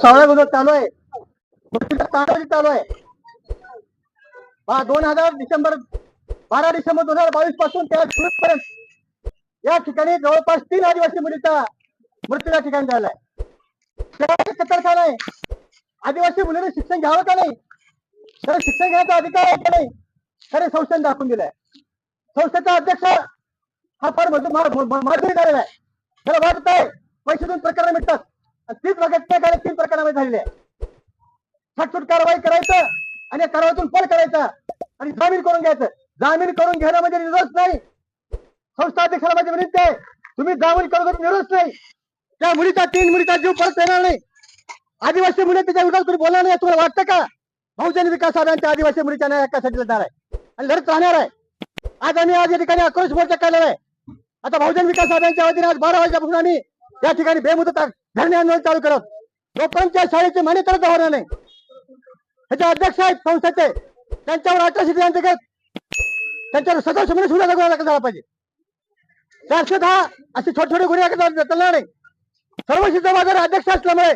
सावळा गोंधळ चालू आहे, चालू आहे. 12 डिसेंबर 2022 पासून त्या पर्यंत या ठिकाणी जवळपास 3 आदिवासी मुलीचा मृत्यू या ठिकाणी झालाय. कत्तलखाना आहे. आदिवासी मुलीने शिक्षण घ्यावं का नाही, तर शिक्षण घेण्याचा अधिकार आहे का नाही, खरे संस्थेने दाखवून दिलाय. संस्थेचा अध्यक्ष हा फार माधुरी झालेला आहे. त्याला वाटत आहे पैसे देऊन प्रकरण मिळतात, तीच बघत 3 प्रकरणामध्ये झालेले आहे. छटछूट कारवाई करायचं आणि कारवाईतून पळ करायचा आणि जामीन करून घ्यायचं. जामीन करून घेणं म्हणजे निरोध नाही. संस्था अध्यक्षाला माझी विनंती आहे, तुम्ही जामीन करून निरोध नाही. त्या मुलीचा 3 मुलीचा जीव परत येणार नाही. आदिवासी मुली त्याच्या विरोधात तुम्ही बोलणार नाही तुम्हाला वाटतं का? बहुजन विकास आघाडीच्या आदिवासी मुलीच्या न्याय हक्कासाठी लढणार आहे आणि लढत राहणार आहे. आज या ठिकाणी आक्रोश मोर्चा केलेला आहे. आता बहुजन विकास आघाडीच्या वतीने आज 12 वाजल्यापासून आम्ही या ठिकाणी बेमुदत धरणे आंदोलन चालू करत. लोकांच्या शाळेची मान्यता रद्द होणार नाही. त्याचे अध्यक्ष आहेत संस्थेचे, त्यांच्यावर 18 अंतर्गत त्यांच्यावर सदस्य म्हणून सुद्धा गुन्हा दाखल झाला पाहिजे. 410 असे छोटे गुन्हे चालणार नाही. सर्व सिद्धबाजार अध्यक्ष असल्यामुळे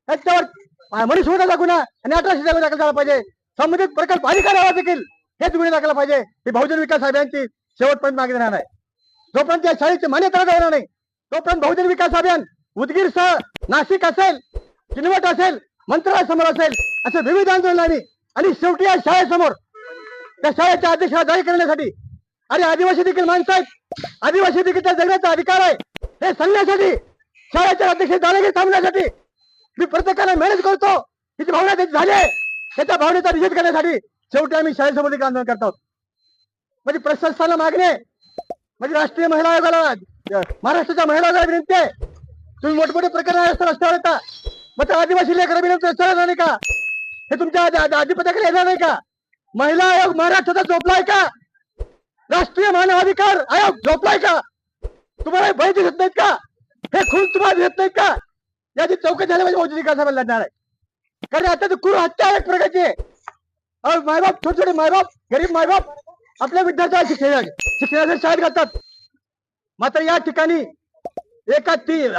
त्यांच्यावर मनुष्यवधाचा गुन्हा आणि 18 गुन्हा दाखल झाला पाहिजे. संबंधित प्रकल्प अधिकाऱ्यावर देखील हेच गुन्हे दाखल पाहिजे. ही बहुजन विकास अभियानची शेवटपर्यंत मागणी राहणार आहे. जोपर्यंत या शाळेची मान्यता रद्द होणार नाही तोपर्यंत बहुजन विकास अभियान उदगीरसह नाशिक असेल, किनवट असेल, मंत्रालयासमोर असेल असे विविध आंदोलन आणि शेवटी या शाळेसमोर त्या शाळेच्या अध्यक्षाला जाहीर करण्यासाठी आणि आदिवासी देखील माणसं आहेत, आदिवासी देखील त्या जगण्याचा अधिकार आहे हे सांगण्यासाठी, शाळेच्या अध्यक्ष दादागिरी थांबण्यासाठी मी प्रत्येकाला मेहनत करतो. तिची भावना त्याची झाली आहे, त्याच्या भावनेचा निषेध करण्यासाठी शेवटी आम्ही शाळेसमोर देखील आंदोलन करत आहोत. म्हणजे प्रशासनाला मागणे, म्हणजे राष्ट्रीय महिला आयोगाला, महाराष्ट्राच्या महिला आयोगाला विनंती आहे, तुम्ही मोठमोठे प्रकरण रस्त्यावर येता, मग आदिवासी लेकर रस्त्यावर येणार नाही का? हे तुमच्या अधिपत्याकडे येणार नाही का? महिला आयोग महाराष्ट्राचा झोपलाय का? राष्ट्रीय मानवाधिकार आयोग झोपलाय का? तुम्हाला भय दिसत नाहीत का? हे खून तुम्हाला दिसत नाहीत का? याची चौकशी झाली म्हणजे बहुजन विकास आघाडी लढणार आहे. कारण आता क्रूर हत्या एक प्रकारची आहे. मायबाप, छोटे मायबाप, गरीब मायबाप आपल्या विद्यार्थ्याला शिक्षणासाठी शाळेत घालतात. मात्र या ठिकाणी एका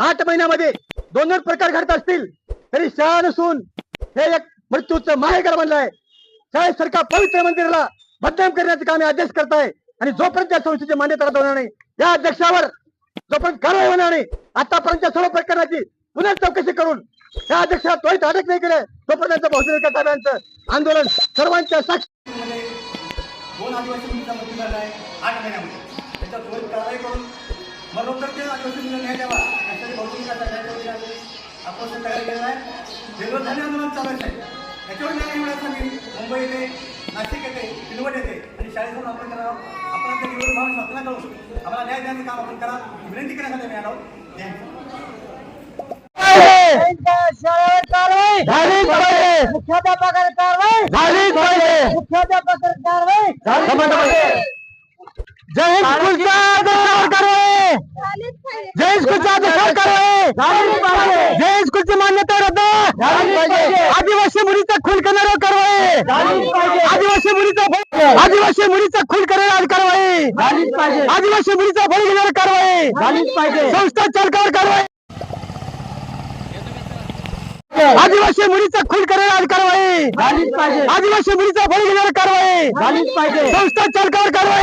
8 महिन्यामध्ये 2 प्रकार घडत असतील तरी शाळा नसून हे एक मृत्यूचं माहेरघर बनलं आहे. शाळेसारखा पवित्र मंदिराला बदनाम करण्याचं काम हे अध्यक्ष करताय आणि जोपर्यंत त्या संस्थेची मान्यता रद्द होणार नाही, या अध्यक्षावर जोपर्यंत कारवाई होणार नाही, आतापर्यंत सर्व प्रकरणाची पुन्हा चौकशी करून त्या अध्यक्षाला त्वरित अटक नाही केलं तोपर्यंत बहुजन विकास आघाडीचं आंदोलन सर्वांच्या साक्षीमध्ये 2 आदिवासी मुलींचा मृत्यू झाला आहे 8 महिन्यामध्ये. त्याच्यावर त्वरित कारवाई करून मरणोत्तर ते आदिवासी मुलींना न्याय द्यावा यासाठी बहुजन विकास आघाडीच्या वतीने आक्रोश तयार केलेला आहे. बेरोजगारी आंदोलन चालू आहे. याच्यावर न्याय मिळण्यासाठी मुंबई येथे, नाशिक येथे, किनवट येथे आणि शाळेतून आपण करावं. आपण आपल्या निवडून भावना स्थापना करू, आम्हाला न्याय देण्याचं काम आपण करा विनंती करण्यासाठी आम्ही आलो. शाळेवर कारवाई झालीच पाहिजे, मुख्याध्यापकावर कारवाई झालीच पाहिजे, मुख्याध्यापकावर कारवाई झालीच पाहिजे. जय हिंद स्कूलचा अध्यक्षावर कारवाई, जय हिंद स्कूलचा अध्यक्षावर कारवाई झालीच पाहिजे, जय हिंद स्कूलची मान्यता रद्द झालीच पाहिजे, आदिवासी मुलीचा खून करणाऱ्यावर कारवाई झालीच पाहिजे, आदिवासी मुलीचा खून करणाऱ्यावर कारवाई झालीच पाहिजे, आदिवासी मुलीचा बळी घेण्यावर कारवाई झालीच पाहिजे, संस्था चालकावर कारवाई, आदिवासी मुलीचा खून करणाऱ्यावर कारवाई झालीच पाहिजे, आदिवासी मुलीचा बळी घेण्यावर कारवाई झालीच पाहिजे, संस्था चालकावर कारवाई.